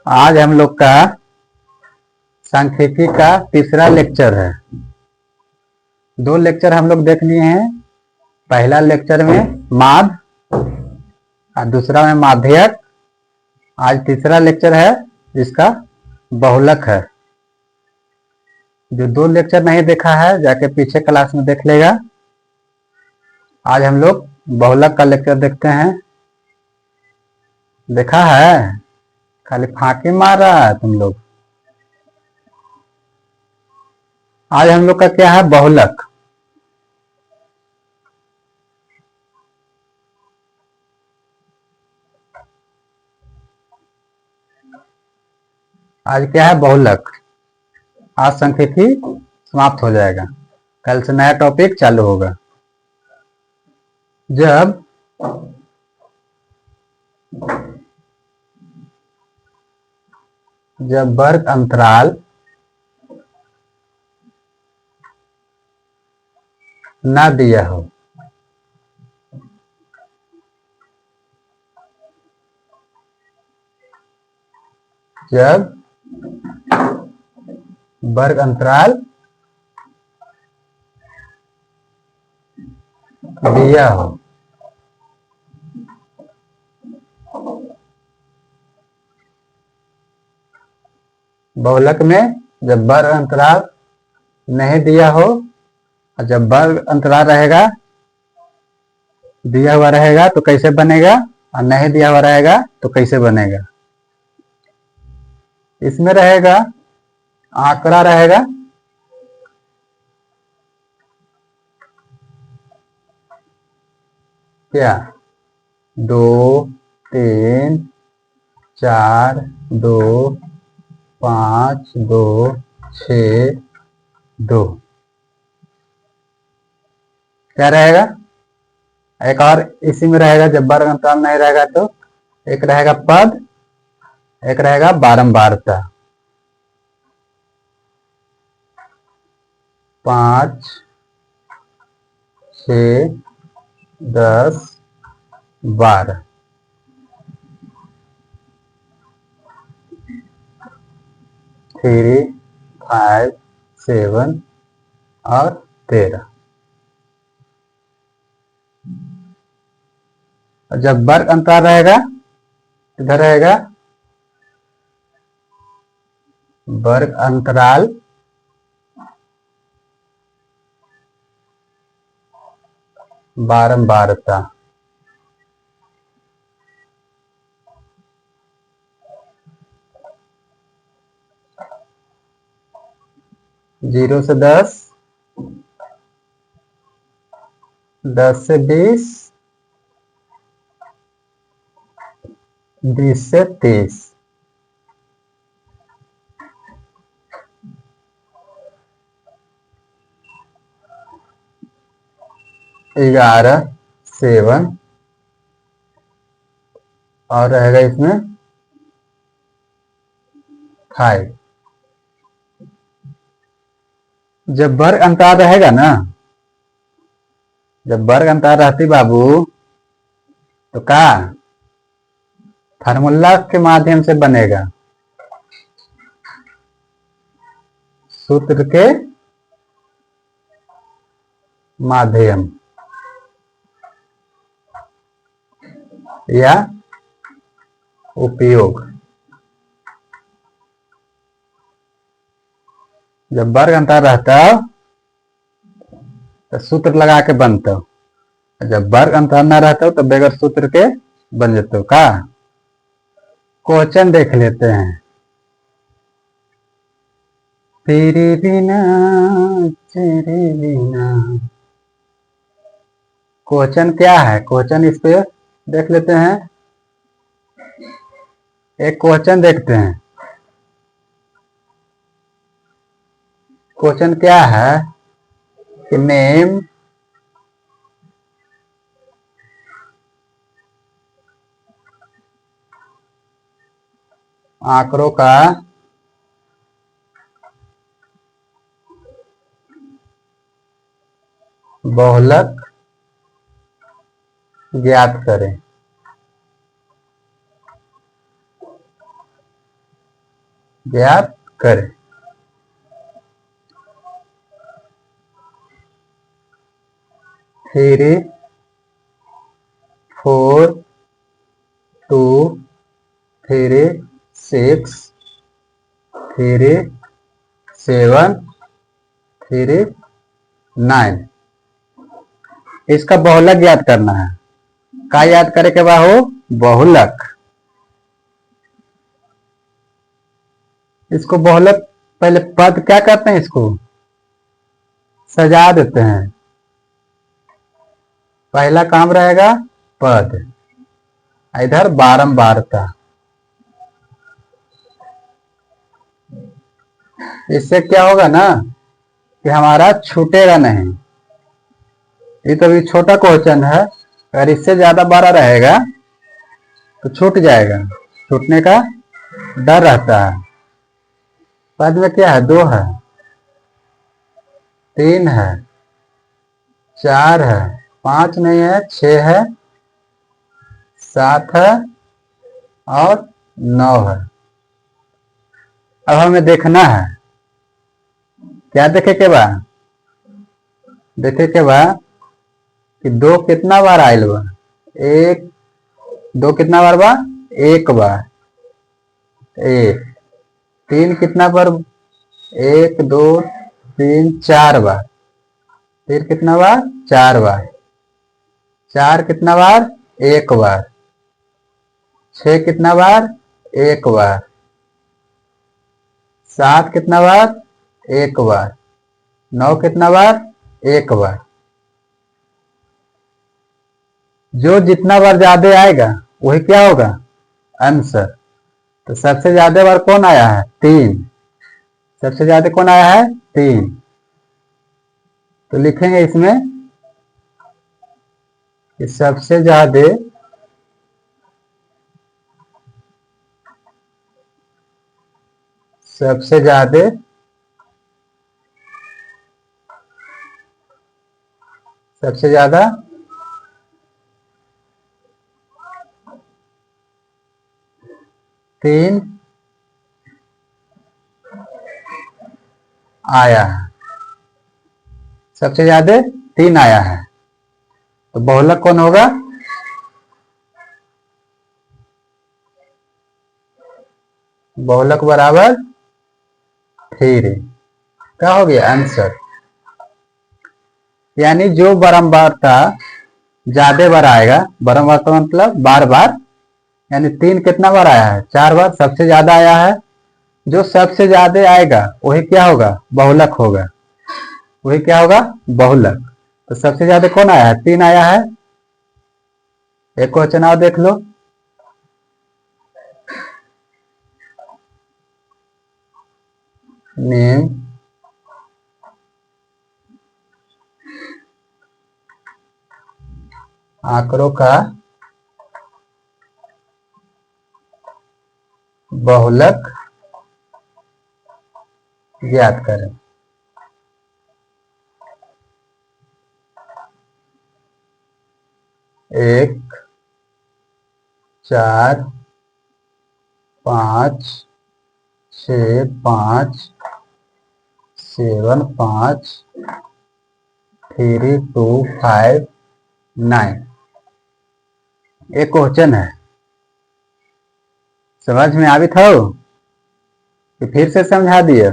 आज हम लोग का सांख्यिकी का तीसरा लेक्चर है। दो लेक्चर हम लोग देख लिए हैं। पहला लेक्चर में माध्य और दूसरा में माध्यक। आज तीसरा लेक्चर है जिसका बहुलक है। जो दो लेक्चर नहीं देखा है जाके पीछे क्लास में देख लेगा। आज हम लोग बहुलक का लेक्चर देखते हैं। देखा है? खाली फांकी मार रहा है तुम लोग। आज हम लोग का क्या है? बहुलक। आज क्या है? बहुलक। आज सांख्यिकी समाप्त हो जाएगा, कल से नया टॉपिक चालू होगा। जब वर्ग अंतराल ना दिया हो, जब वर्ग अंतराल दिया हो, बहुलक में जब वर्ग अंतराल नहीं दिया हो और जब वर्ग अंतराल रहेगा, दिया हुआ रहेगा तो कैसे बनेगा और नहीं दिया हुआ रहेगा तो कैसे बनेगा। इसमें रहेगा आंकड़ा रहेगा, क्या 2 3 4 2 5 2 6 2 क्या रहेगा। एक और इसी में रहेगा, जब वर्ग अंतराल नहीं रहेगा तो एक रहेगा पद, एक रहेगा बारंबारता। 5 6 10 12 3 5 7 और 13। जब वर्ग अंतराल रहेगा इधर रहेगा वर्ग अंतराल बारंबारता। 0 से 10, 10 से 20, 20 से 30, 11 7 और रहेगा इसमें 5। जब वर्ग अंतराल रहेगा ना, जब वर्ग अंतराल रहती बाबू तो क्या फार्मूला के माध्यम से बनेगा, सूत्र के माध्यम या उपयोग। जब वर्ग अंतराल रहता तो सूत्र लगा के बनता, जब वर्ग अंतराल न रहता तो बगैर सूत्र के बन जाते का। क्वेश्चन देख लेते हैं। तेरे बिना तेरे बिना, क्वेश्चन क्या है? क्वेश्चन इस पे देख लेते हैं। एक क्वेश्चन देखते हैं। क्वेश्चन क्या है कि नेम आंकड़ों का बहुलक ज्ञात करें। ज्ञात करें। 3 4 2 3 6 3 7 3 9। इसका बहुलक याद करना है। का याद करे के बाहु बहुलक। इसको बहुलक पहले पद क्या करते हैं, इसको सजा देते हैं। पहला काम रहेगा पद, इधर बारंबारता। इससे क्या होगा ना कि हमारा छूटेगा नहीं। ये तो अभी छोटा क्वेश्चन है, अगर इससे ज्यादा बड़ा रहेगा तो छूट जाएगा, छूटने का डर रहता है। पद में क्या है, 2 है, 3 है, 4 है, 5 नहीं है, 6 है, 7 है और 9 है। अब हमें देखना है, क्या देखे के बा, देखे के बा कि 2 कितना बार आयल बा। 2 कितना बार बा, 1 बार। 3 कितना बार, 1 2 3 4 बार। फिर कितना बार, 4 बार। 4 कितना बार, 1 बार। 6 कितना बार, 1 बार। 7 कितना बार, 1 बार। 9 कितना बार, 1 बार। जो जितना बार ज्यादा आएगा वही क्या होगा, आंसर। तो सबसे ज्यादा बार कौन आया है, 3। सबसे ज्यादा कौन आया है, 3। तो लिखेंगे इसमें कि सबसे ज्यादा सबसे ज्यादा सबसे ज्यादा 3 आया है। सबसे ज्यादा 3 आया है, तो बहुलक कौन होगा, बहुलक बराबर 3। क्या हो गया, आंसर। यानी जो बारंबारता ज्यादा बार आएगा, बारंबारता मतलब बार बार, यानी 3 कितना बार आया है, 4 बार, सबसे ज्यादा आया है। जो सबसे ज्यादा आएगा वही क्या होगा, बहुलक होगा। वही क्या होगा, बहुलक। तो सबसे ज्यादा कौन आया है, 3 आया है। एक क्वेश्चन और देख लो। नेम आंकड़ों का बहुलक ज्ञात करें। 1 4 5 6 5 7 5 3 2 5 9। एक क्वेश्चन है, समझ में आवी था कि फिर से समझा दिए।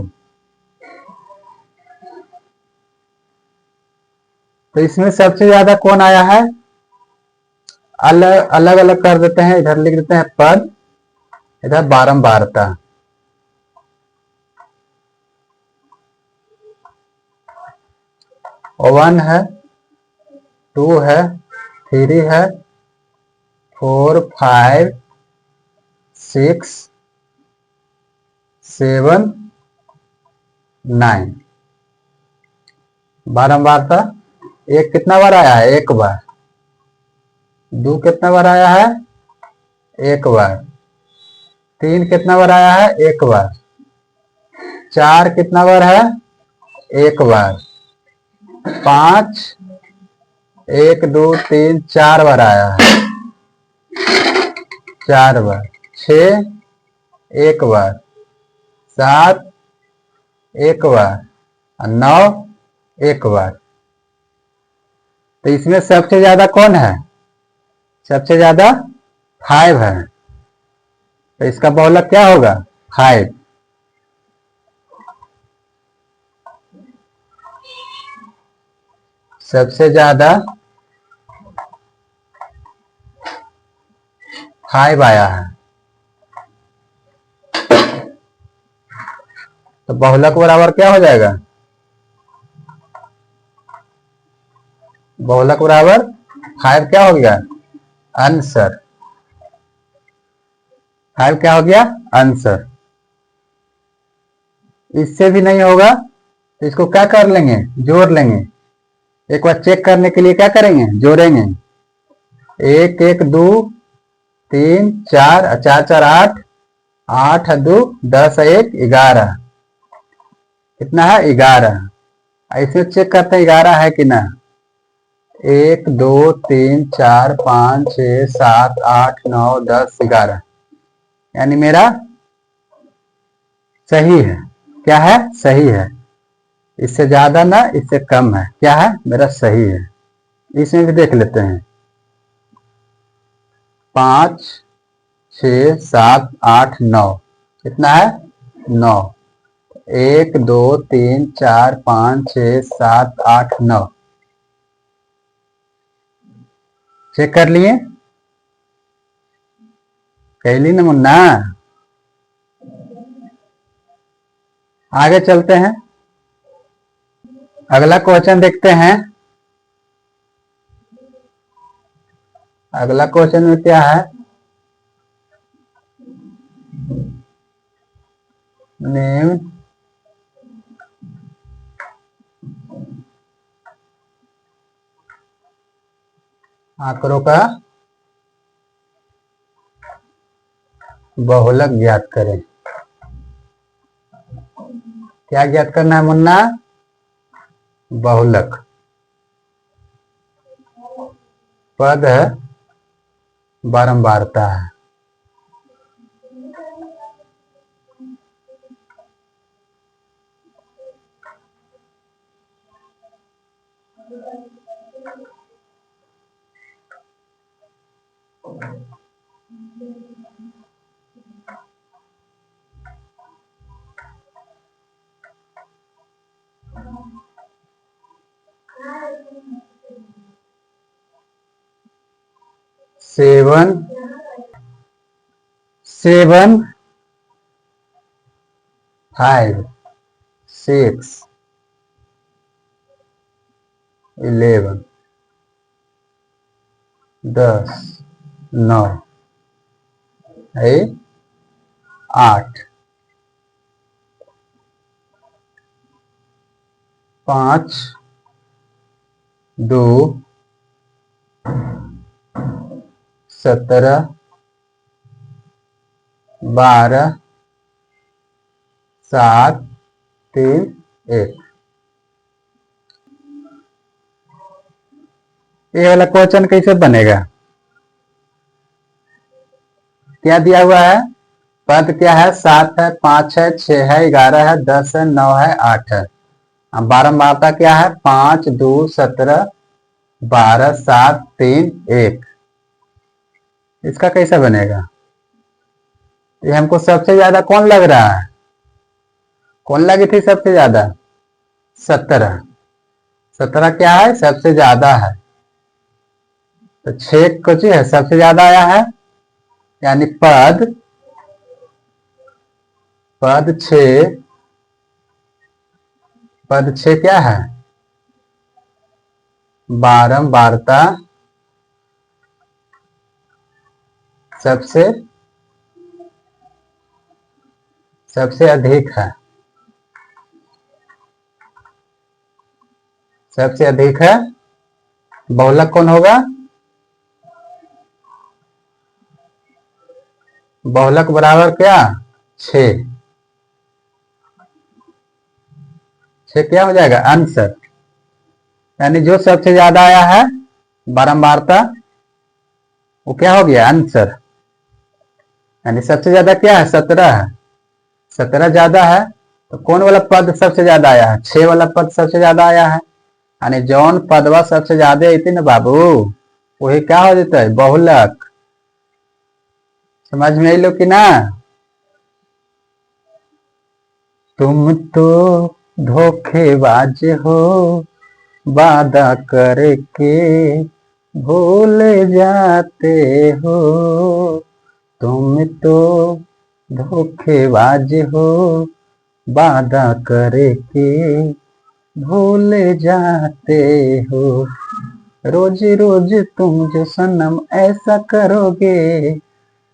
तो इसमें सबसे ज्यादा कौन आया है, अलग अलग अलग कर देते हैं। इधर लिख देते हैं पद, इधर बारंबारता। वन है, 2 है, 3 है, 4 5 6 7 9। बारंबारता 1 कितना बार आया है, 1 बार। 2 कितना बार आया है, 1 बार। 3 कितना बार आया है, 1 बार। 4 कितना बार है, 1 बार। 5 1 2 3 4 बार आया है, 4 बार। 6 1 बार। 7 एक बार और 9 एक बार। तो इसमें सबसे ज्यादा कौन है? सबसे ज्यादा 5 है, तो इसका बहुलक क्या होगा? 5। सबसे ज्यादा 5 आया है, तो बहुलक बराबर क्या हो जाएगा? बहुलक बराबर 5 क्या हो गया? आंसर। 5 क्या हो गया? आंसर। इससे भी नहीं होगा तो इसको क्या कर लेंगे? जोड़ लेंगे। एक बार चेक करने के लिए क्या करेंगे? जोड़ेंगे। 1 1 2 3 4 4 4 8, 8 2 10 1 11। कितना है? 11। इसमें चेक करते हैं 11 है कि ना। 1 2 3 4 5 6 7 8 9 10 11, यानी मेरा सही है। क्या है? सही है। इससे ज्यादा ना, इससे कम है। क्या है? मेरा सही है। इसमें भी देख लेते हैं। 5 6 7 8 9, कितना है? 9। 1 2 3 4 5 6 7 8 9। चेक कर लिए? कहली ना मुन्ना। आगे चलते हैं, अगला क्वेश्चन देखते हैं। अगला क्वेश्चन में क्या है? नेम आंकड़ों का बहुलक ज्ञात करें। क्या ज्ञात करना है मुन्ना? बहुलक। पद है, बारंबारता है। सेवन 5 6 11 10 9 8 5 2 17 12 7 3 1। ये वाला क्वेश्चन कैसे बनेगा? क्या दिया हुआ है? पद क्या है? 7 है, 5 है, 6 है, 11 है, 10 है, 9 है, 8 है। अब बारंबारता क्या है? 5 2 17 12 7 3 1। इसका कैसे बनेगा? ये हमको सबसे ज्यादा कौन लग रहा है? कौन लगी थी सबसे ज्यादा? 17। 17 क्या है? सबसे ज्यादा है। तो 6 कुछ है, सबसे ज्यादा आया है, यानी पद 6। पद 6 क्या है? बारंबारता सबसे अधिक है। सबसे अधिक है। बहुलक कौन होगा? बहुलक बराबर क्या? 6। 6 क्या हो जाएगा? आंसर। यानी जो सबसे ज्यादा आया है बारंबारता, वो क्या हो गया? आंसर। यानी सबसे ज्यादा क्या है? 17 है। 17 ज्यादा है तो कौन वाला पद सबसे ज्यादा आया है? 6 वाला पद सबसे ज्यादा आया है। यानी जौन पदवा सबसे ज्यादा आई ना बाबू, वही क्या हो जाता है? बहुलक। समझ में आई लो कि ना? तुम तो धोखेबाज हो, वादा करके भूल जाते हो। तुम तो धोखेबाज हो, वादा करके भूल जाते हो। रोज रोज तुम जो सनम ऐसा करोगे,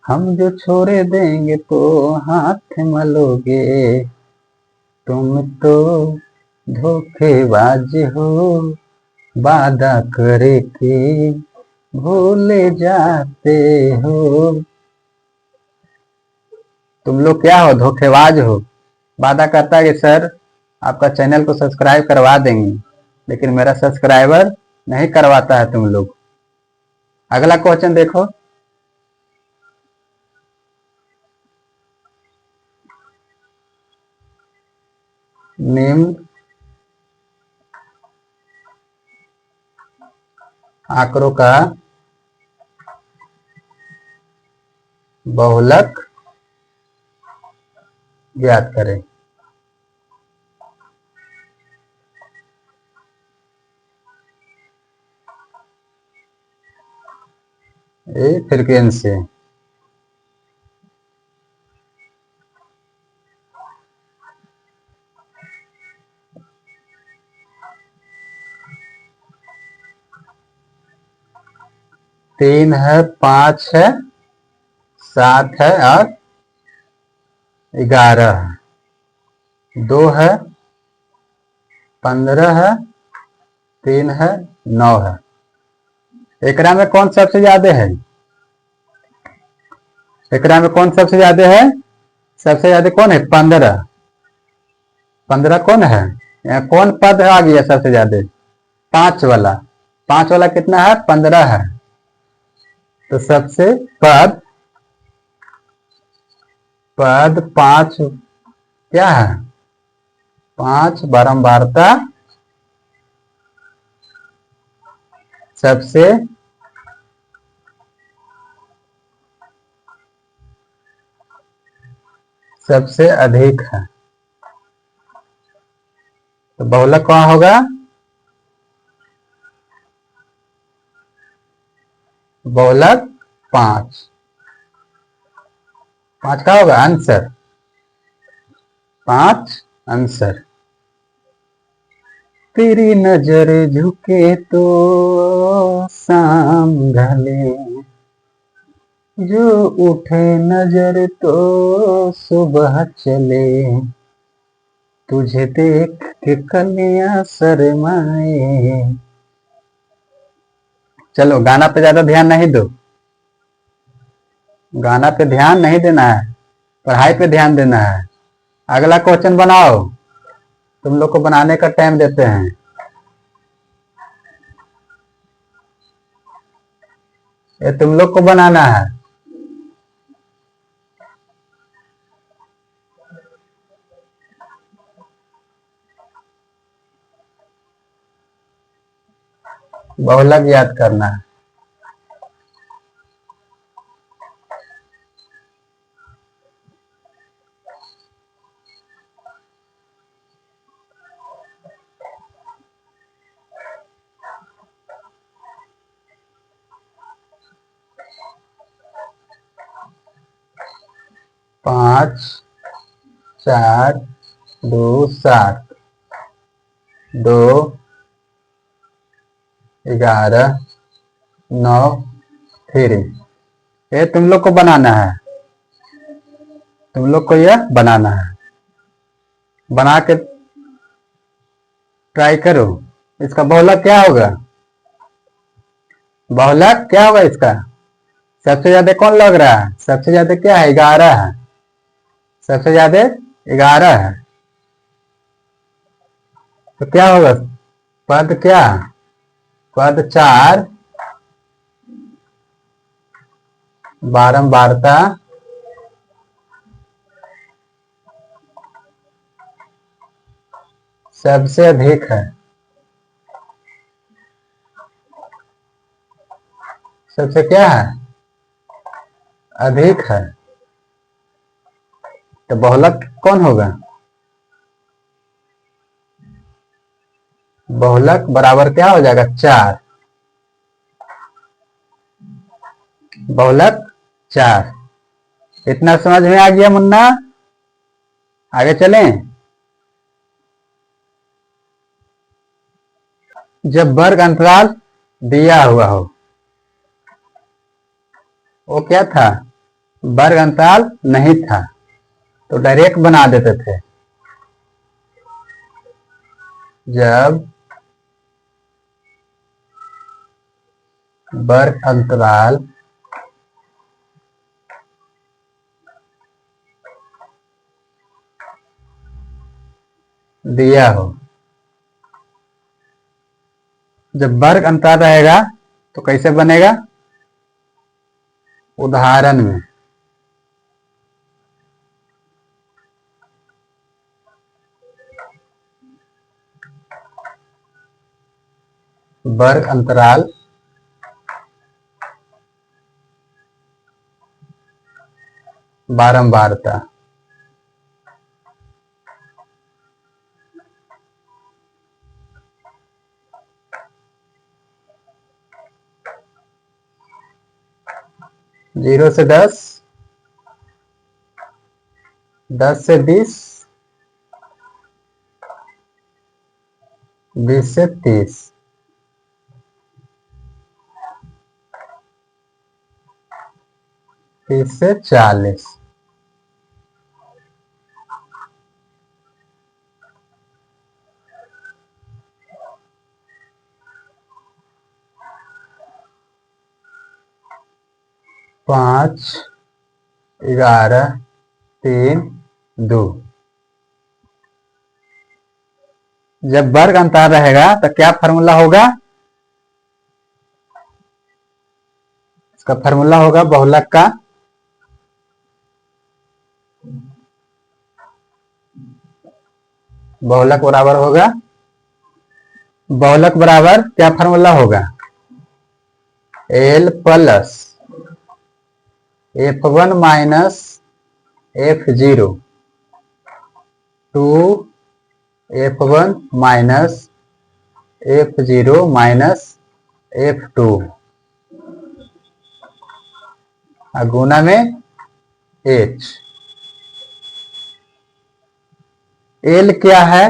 हम जो छोड़ देंगे तो हाथ मलोगे। तुम तो धोखेबाज हो, वादा करके भूल जाते हो। तुम लोग क्या हो? धोखेबाज हो। वादा करता है कि सर आपका चैनल को सब्सक्राइब करवा देंगे, लेकिन मेरा सब्सक्राइबर नहीं करवाता है तुम लोग। अगला क्वेश्चन देखो। निम्न आंकड़ों का बहुलक ज्ञात करें। ये फ्रीक्वेंसी। तीन है, 5 है, 7 है और 11 है। 2 है, 15 है, 3 है, 9 है। एकरा में कौन सबसे ज्यादा है? एकरा में कौन सबसे ज्यादा है? सबसे ज्यादा कौन है? 15। 15 कौन है? यहाँ कौन पद आ गया सबसे ज्यादा? 5 वाला। 5 वाला कितना है? 15 है। तो सबसे पद पद 5 क्या है? 5 बारंबारता सबसे सबसे अधिक है। तो बहुलक कौन होगा? बहुलक 5। 5 का होगा आंसर। 5 आंसर। तेरी नजर झुके तो शाम ढले, जो उठे नजर तो सुबह चले। तुझे देख के कलियां शर्माए। चलो गाना पे ज्यादा ध्यान नहीं दो। गाना पे ध्यान नहीं देना है, पढ़ाई पे ध्यान देना है। अगला क्वेश्चन बनाओ। तुम लोग को बनाने का टाइम देते हैं। ये तुम लोग को बनाना है। बहुलक याद करना है। पाँच, 4, 2, 7, 2, 11, 9, 3। ये तुम लोग को बनाना है। तुम लोग को यह बनाना है। बना के ट्राई करो। इसका बहुलक क्या होगा? बहुलक क्या होगा इसका? सबसे ज्यादा कौन लग रहा है? सबसे ज्यादा क्या है? 11 है। सबसे ज्यादा 11 है। तो क्या होगा? पद क्या? पद 4 बारंबारता सबसे अधिक है, सबसे क्या है, अधिक है। तो बहुलक कौन होगा, बहुलक बराबर क्या हो जाएगा, 4। बहुलक 4। इतना समझ में आ गया मुन्ना, आगे चलें। जब वर्ग अंतराल दिया हुआ हो, वो क्या था, वर्ग अंतराल नहीं था तो डायरेक्ट बना देते थे। जब वर्ग अंतराल दिया हो, जब वर्ग अंतराल रहेगा तो कैसे बनेगा, उदाहरण में वर्ग अंतराल बारंबारता, जीरो से 10, 10 से 20, 20 से 30, 30 से 40, 5, 11, 3, 2। जब वर्ग अंतराल रहेगा तो क्या फार्मूला होगा, इसका फार्मूला होगा बहुलक का बहुलक बराबर होगा, बहुलक बराबर क्या फार्मूला होगा, L plus F1 minus F0 two F1 minus F0 minus F2 गुना में H। L क्या है,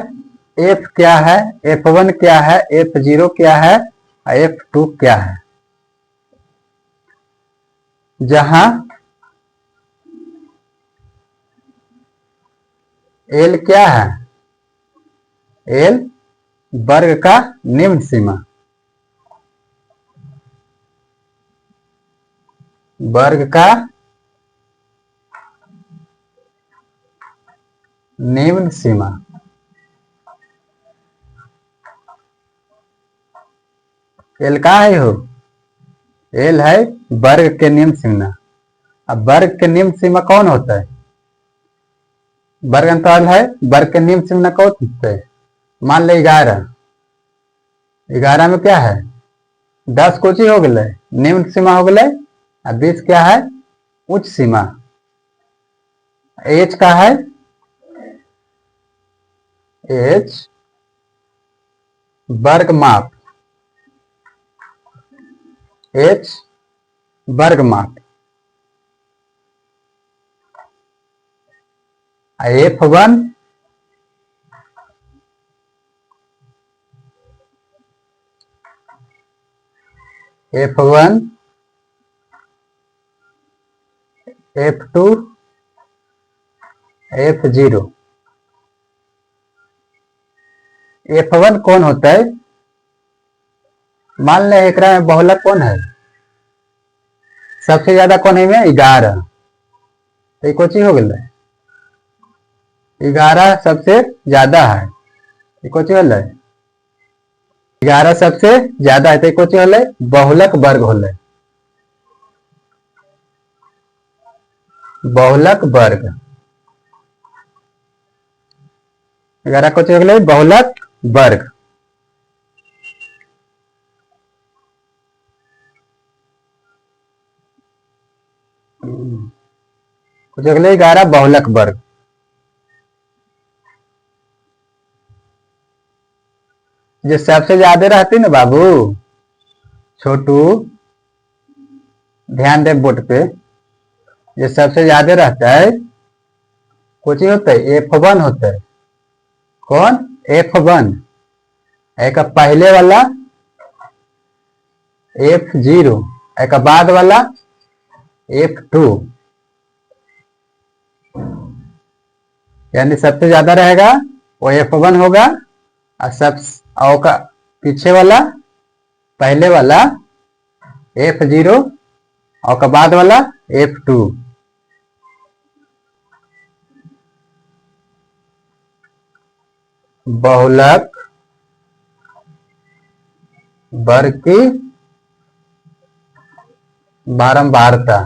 F क्या है, F1 क्या है, F0 क्या है, F2 क्या है। जहां L क्या है, L वर्ग का निम्न सीमा, वर्ग का निम्न सीमा। L का है हो, L है वर्ग के निम्न सीमा। अब वर्ग के निम्न सीमा कौन होता है, वर्ग अंतराल है, वर्ग के निम्न सीमा कौन होता है, मान ले 11, 11 में क्या है, 10 कोची हो गए, निम्न सीमा हो गए, 20 क्या है, उच्च सीमा। H का है, H वर्ग माप, H वर्ग माप। F1 F1 F2 F0। F1 कौन होता है, मान ले एकरा में बहुलक कौन है, सबसे ज्यादा कौन है में 11, तो कोची हो गए, 11 सबसे ज्यादा है, कोची होल, 11 सबसे ज्यादा है तो कोची होल, बहुलक वर्ग होल, बहुलक वर्ग। 11 कोची हो गए, बहुलक वर्ग। कुछ अगले 11 बहुलक वर्ग। जो सबसे ज्यादा रहती ना बाबू छोटू, ध्यान दे बोर्ड पे, जो सबसे ज्यादा रहता है कुछ ही होता है F1 होता है। कौन? F1। एक पहले वाला F0, एक बाद वाला F2। यानी सबसे ज्यादा रहेगा वो F1 होगा, और का पीछे वाला पहले वाला F0 और का बाद वाला F2। बहुलक वर्ग की बारंबारता।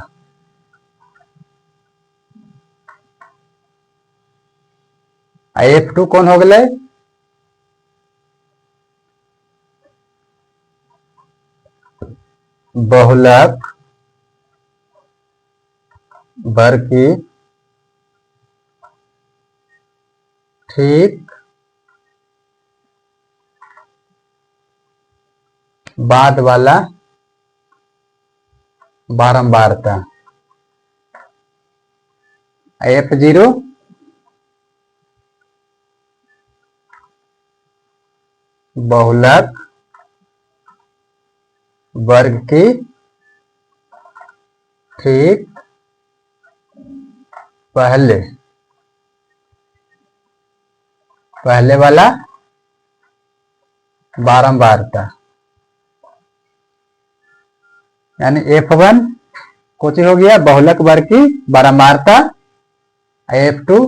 F2 कौन हो गए? बहुलक वर्ग की ठीक बाद वाला बारंबारता। F0 बहुलक वर्ग की ठीक पहले वाला बारंबारता। यानी F1 कुछ हो गया बहुलक वर्ग की बारंबारता, F2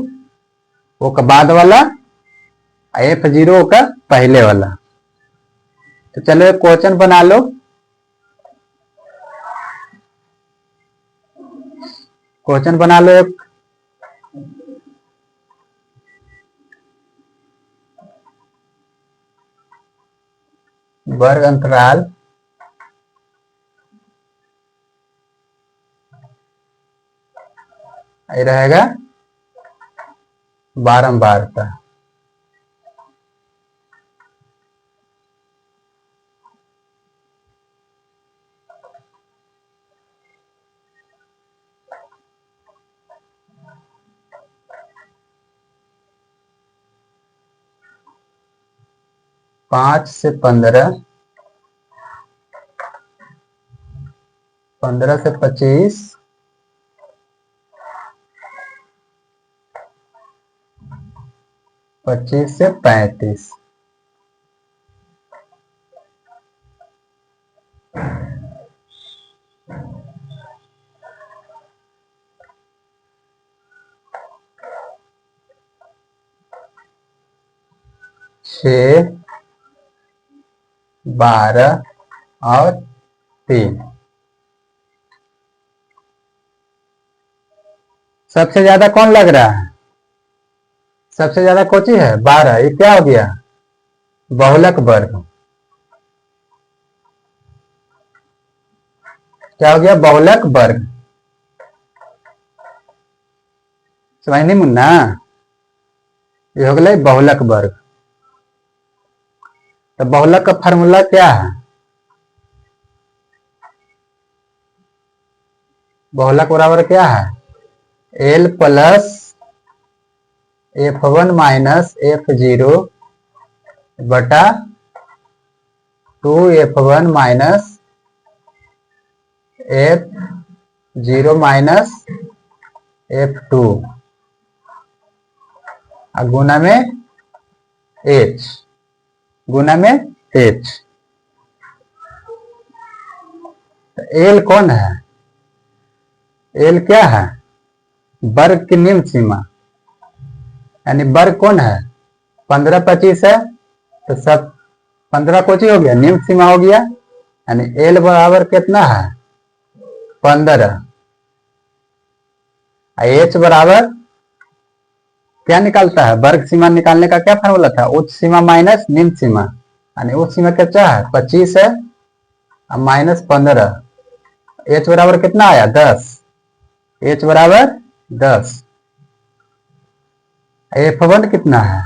वो का बाद वाला, F0 का पहले वाला। तो चलो एक क्वेश्चन बना लो। क्वेश्चन बना लो एक। वर्ग अंतराल ये रहेगा बारंबारता। पांच से 15, 15 से 25, 25 से 35। छः, 12 और 3। सबसे ज्यादा कौन लग रहा है? सबसे ज्यादा कोची है 12। ये क्या हो गया? बहुलक वर्ग। क्या हो गया? बहुलक वर्ग। समझ नहीं मुन्ना? ये हो गया बहुलक वर्ग। तो बहुलक का फार्मूला क्या है? बहुलक बराबर क्या है? L plus F1 minus F0 बटा 2F1 minus F0 minus F2 गुना में H, गुना में H। तो L कौन है? L क्या है? वर्ग की निम्न सीमा। यानी वर्ग कौन है? 15 25 है तो सब 15 कोची हो गया? निम्न सीमा हो गया। यानी L बराबर कितना है? 15। H बराबर क्या निकालता है? वर्ग सीमा निकालने का क्या फॉर्मूला था? उच्च सीमा माइनस निम्न सीमा, यानी उच्च सीमा क्या है 25 है और माइनस 15। एच बराबर कितना आया 10, एच बराबर 10। F1 कितना है?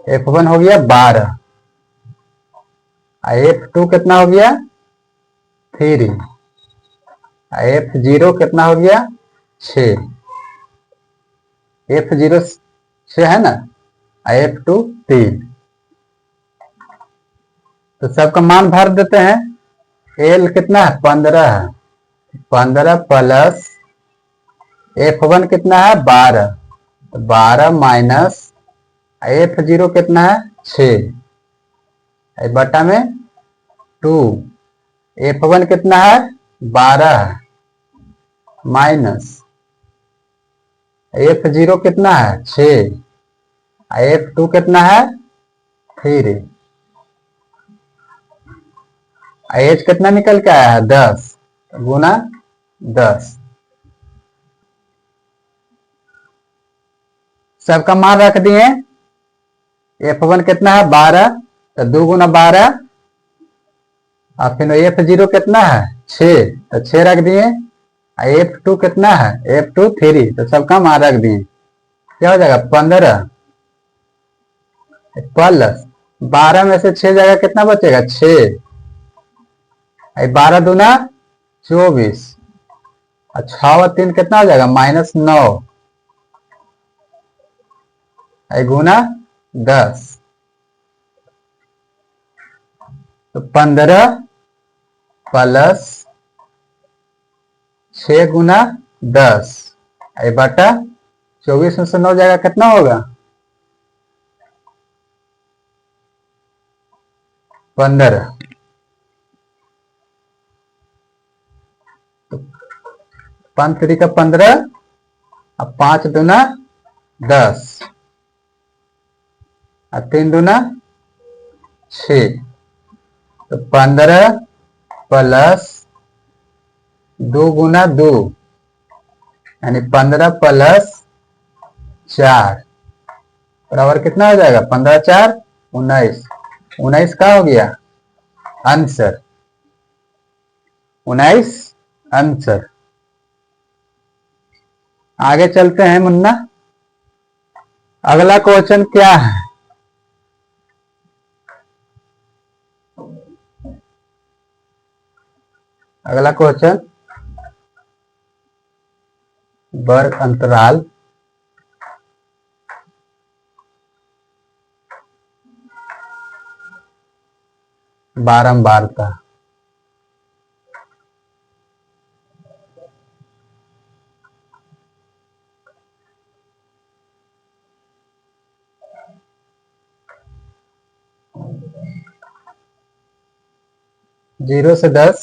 F1 हो गया 12, F2 कितना हो गया 3, F0 कितना हो गया 6, F0 6 है ना, F2 3। तो सबका मान भर देते हैं। L कितना है 15 है, 15 प्लस F1 कितना है 12, तो 12 माइनस F0 कितना है 6 बटा में 2, F1 कितना है 12 है माइनस F0 कितना है 6, F2 कितना है 3, H कितना निकल के आया है 10 गुना 10। सबका मान रख दिए। F1 कितना है 12, तो 2 गुना 12, और फिर F0 कितना है 6, तो 6 रख दिए। F2 कितना है F2 3, तो सबका मान रख दिए। क्या हो जाएगा 15 प्लस 12 में से 6 जाएगा कितना बचेगा 6, 12 दूना 24, और 6 और 3 कितना हो जाएगा -9 गुना 10, तो 15 प्लस 6 गुना 10 बटा 24 में से 9 जाएगा कितना होगा 15। तो 5 3 का 15, अब 5 दूना 10, और 3 दूना 6, तो 15 प्लस 2 गुना 2, यानी 15 प्लस 4 बराबर कितना हो जाएगा 15 4 19, 19 का हो गया आंसर, 19 आंसर। आगे चलते हैं मुन्ना। अगला क्वेश्चन क्या है? अगला क्वेश्चन वर्ग अंतराल बारंबारता। जीरो से 10,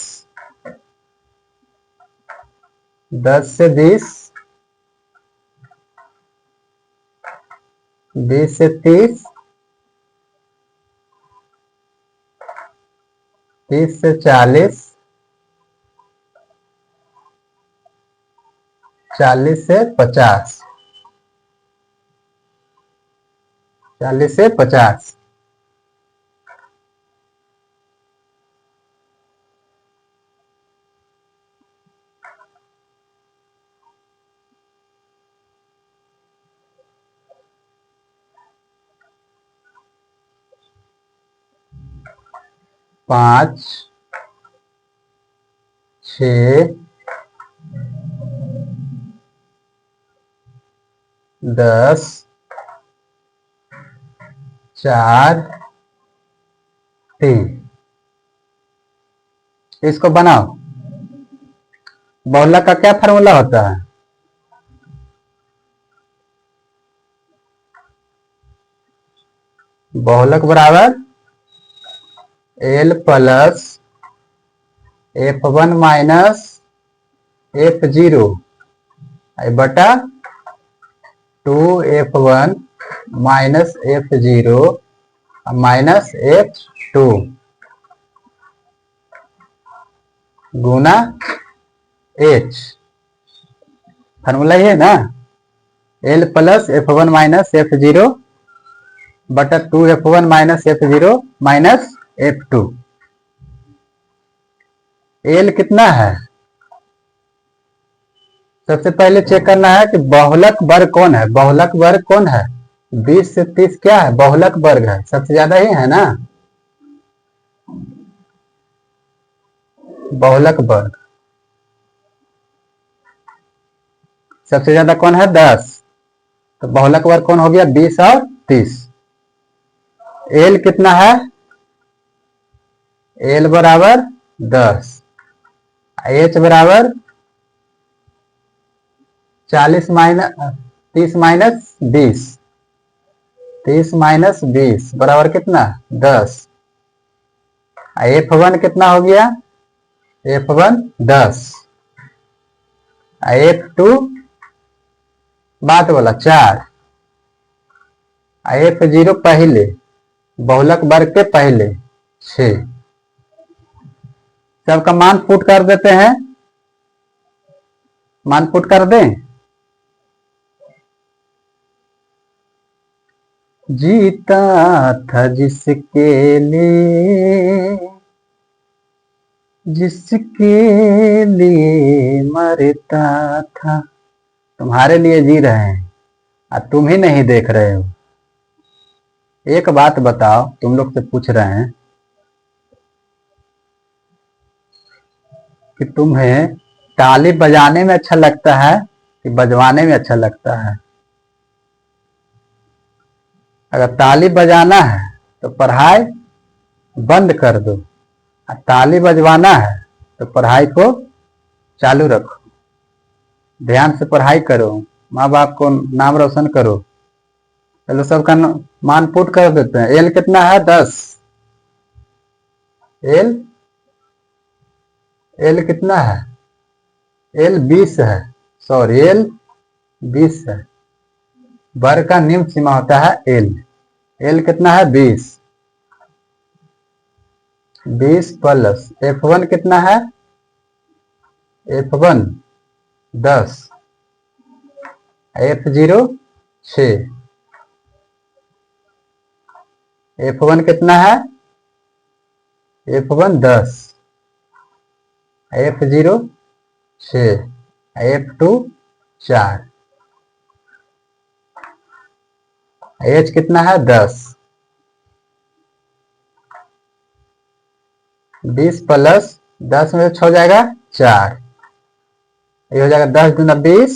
10 से 20, 20 से 30, 30 से 40, 40 से 50, 40 से 50। पाँच, 6, 10, 4, 3। इसको बनाओ। बहुलक का क्या फार्मूला होता है? बहुलक बराबर L plus F1 minus F0 बटा 2F1 minus F0 minus F2 गुना H। फार्मूला ये है ना। L plus F one minus F zero बटा 2f1 minus F zero minus f2। L कितना है? सबसे पहले चेक करना है कि बहुलक वर्ग कौन है। बहुलक वर्ग कौन है? 20 से 30 क्या है? बहुलक वर्ग है, सबसे ज्यादा ही है ना बहुलक वर्ग। सबसे ज्यादा कौन है? 10। तो बहुलक वर्ग कौन हो गया? 20 और 30। एल कितना है? एल बराबर 10। एच बराबर 40 माइनस 30 माइनस 20। 30 माइनस 20 बराबर कितना? 10। F1 कितना हो गया? F1 10। F2 बात बोला 4। F0 पहले बहुलक वर्ग के पहले 6। सबका मान पुट कर देते हैं। मान पुट कर दें। जीता था जिसके लिए मरता था। तुम्हारे लिए जी रहे हैं और तुम ही नहीं देख रहे हो। एक बात बताओ, तुम लोग से पूछ रहे हैं कि तुम्हें ताली बजाने में अच्छा लगता है कि बजवाने में अच्छा लगता है? अगर ताली बजाना है तो पढ़ाई बंद कर दो, और ताली बजवाना है तो पढ़ाई को चालू रखो। ध्यान से पढ़ाई करो, माँ बाप को नाम रोशन करो। चलो सबका मान पुट कर देते हैं। एल कितना है? 10। एल कितना है? एल 20 है। सॉरी, एल 20 है। वर्ग का निम्न सीमा होता है एल। एल कितना है? 20। 20 प्लस F1 कितना है? F1 10। F0 6। F1 कितना है? F1 10। F0 6। F2 4। H कितना है? 10। 20 प्लस 10 में 6 हो जाएगा 4। ये हो जाएगा 10 दूना 20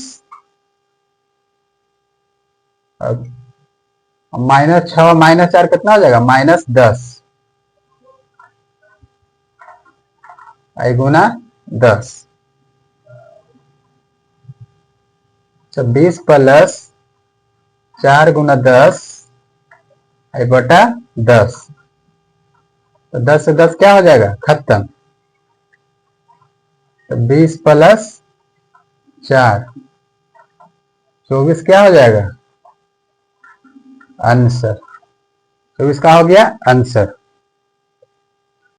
माइनस 6 माइनस 4 कितना हो जाएगा? माइनस 10 गुना 10। 20 प्लस 4 गुना 10 बटा 10। तो 10 से 10 क्या हो जाएगा? खत्म। तो 20 प्लस 4 24 क्या हो जाएगा? आंसर। 24 का हो गया आंसर।